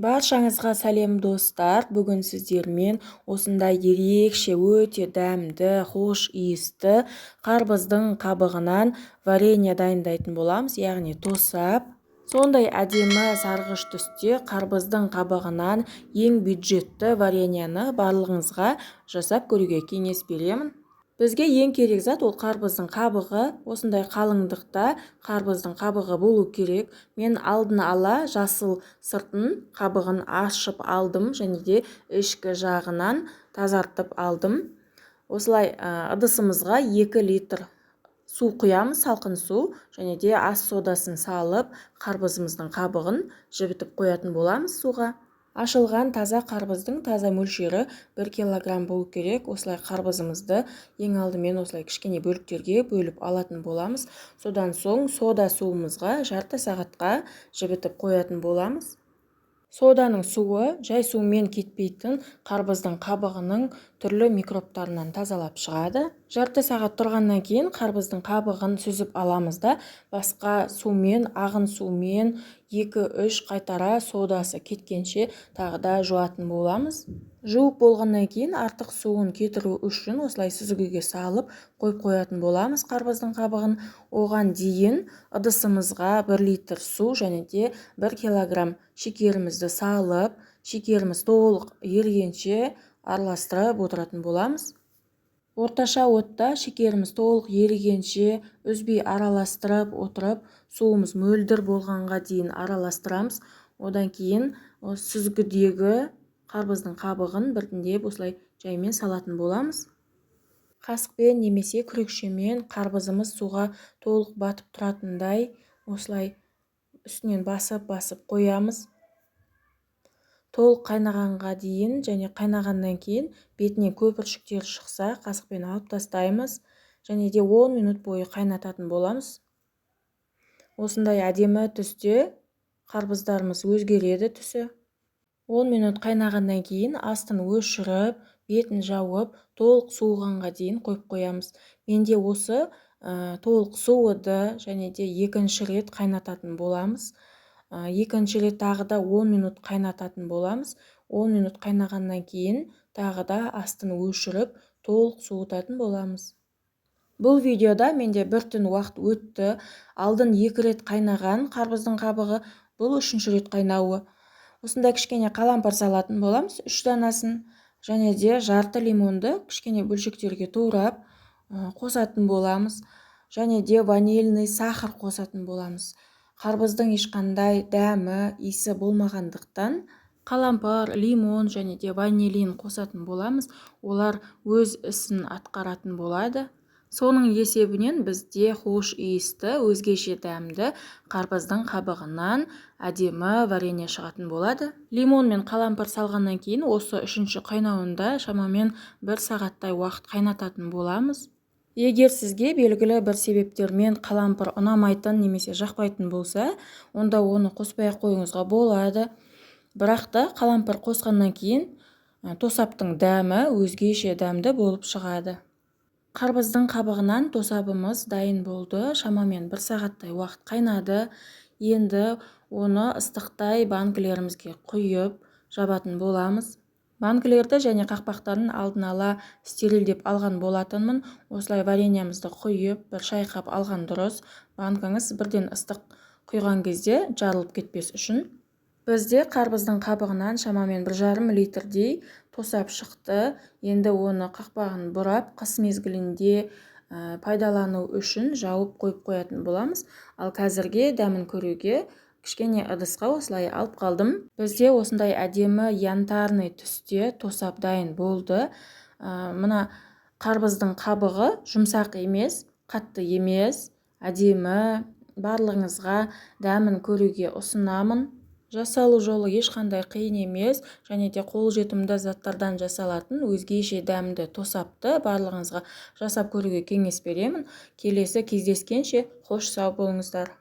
Баршаңызға сәлем достар. Бүгін сіздермен осындай ерекше, өте дәмді, хош иісті қарбыздың қабығынан варенье дайындайтын боламыз, яғни тосап. Сондай әдемі сарғыш түсте қарбыздың қабығынан ең бюджетті вареньені барлығыңызға жасап көруге кеңес беремін. Бізге ең керек зат ол қарбыздың қабығы. Осындай қалыңдықта қарбыздың қабығы болу керек. Мен алдын ала жасыл сыртын қабығын ашып алдым және де ішкі жағынан тазартып алдым. Осылай ыдысымызға 2 литр су құямыз, салқын су, және де ас содасын салып қарбызымыздың қабығын жібітіп қоятын боламыз суға. Ашылған таза қарбыздың таза мөлшері 1 килограмм болу керек. Осылай қарбызымызды ең алдымен осылай кішкене бөліктерге бөліп алатын боламыз. Содан соң сода суымызға жарты сағатқа жібітіп қоятын боламыз. Соданың суы жай сумен кетпейтін қарбыздың қабығының түрлі микробтарынан тазалап шығады. Жарты сағат тұрғаннан кейін қарбыздың қабығын сүзіп аламыз да басқа сумен, ағын сумен 2-3 қайтара содасы кеткенше тағы да жуатын боламыз. Жуып болғаннан кейін артық суын кетіру үшін осылай сүзгіге салып қойып қоятын боламыз қарбыздың қабығын. Оған дейін ыдысымызға 1 литр су және де 1 килограмм шекерімізді салып, шекеріміз толық ерігенше араластырып отыратын боламыз. Орташа отта шекеріміз толық ерігенше үзбей араластырып отырып, суымыз мөлдір болғанға дейін араластырамыз. Одан кейін сүзгідегі қарбыздың қабығын біртіндеп осылай жаймен салатын боламыз. Қасықпен немесе күрекшемен қарбызымыз суға толық батып тұратындай осылай үстінен басып қоямыз. Толық қайнағанға дейін және қайнағаннан кейін бетіне көпіршіктер шықса қасықпен алып тастаймыз және де 10 минут бойы қайнататын боламыз. Осындай әдемі түсте қарбыздарымыз өзгереді түсі. 10 минут қайнағаннан кейін астын өшіріп, бетін жауып, толық суығанға дейін қойып қоямыз. Менде осы толық суыды және де екінші рет қайнататын боламыз. Екінші рет тағы да 10 минут қайнататын боламыз. 10 минут қайнағаннан кейін тағы да астын өшіріп, толық суытатын боламыз. Бұл видеода менде бір түн уақыт өтті. Алдын 2 рет қайнаған қарбыздың қабығы, бұл 3-ші рет қайнауы. Осындай кішкене қалампыр салатын боламыз, 3 данасын, және де жарты лимонды кішкене бөлшектерге турап қосатын боламыз. Және де ванильный сахар қосатын боламыз. Қарбыздың ешқандай дәмі, иісі болмағандықтан қалампыр, лимон және де ванилин қосатын боламыз. Олар өз ісін атқаратын болады. Соның есебінен бізде хош иісті, өзгеше дәмді қарбыздың қабығынан әдемі варенье шығатын болады. Лимон мен қалампыр салғаннан кейін осы 3-ші қайнауында шамамен 1 сағаттай уақыт қайнататын боламыз. Егер сізге белгілі бір себептермен қалампыр ұнамайтын немесе жақпайтын болса, онда оны қоспай қойыңызға болады. Бірақ та қалампыр қосқаннан кейін тосаптың дәмі өзгеше дәмді болып шығады. Қарбыздың қабығынан тосабымыз дайын болды. Шамамен 1 сағаттай уақыт қайнады. Енді оны ыстықтай банкілерімізге құйып жабатын боламыз. Банкілерді және қақпақтарын алдын ала стерилдеп алған болатынмын. Осылай вареньемізді құйып, бір шайқап алған дұрыс. Банкаңыз бірден ыстық құйған кезде жарылып кетпес үшін. Бізде қарбыздың қабығынан шамамен 1,5 литрдей тосап шықты. Енді оны қақпағын бұрап, қыс мезгілінде пайдалану үшін жауып қойып қоятын боламыз. Ал қазірге дәмін көруге кішкене ыдысқа осылай алып қалдым. Бізде осындай әдемі янтарный түсте тосап дайын болды. Мына қарбыздың қабығы жұмсақ емес, қатты емес, әдемі. Барлығыңызға дәмін көруге ұсынамын. Жасалу жолы ешқандай қиын емес, және де қолжетімді заттардан жасалатын өзгеше дәмді тосапты барлығыңызға жасап көруге кеңес беремін. Келесі кездескенше қош сау болыңыздар.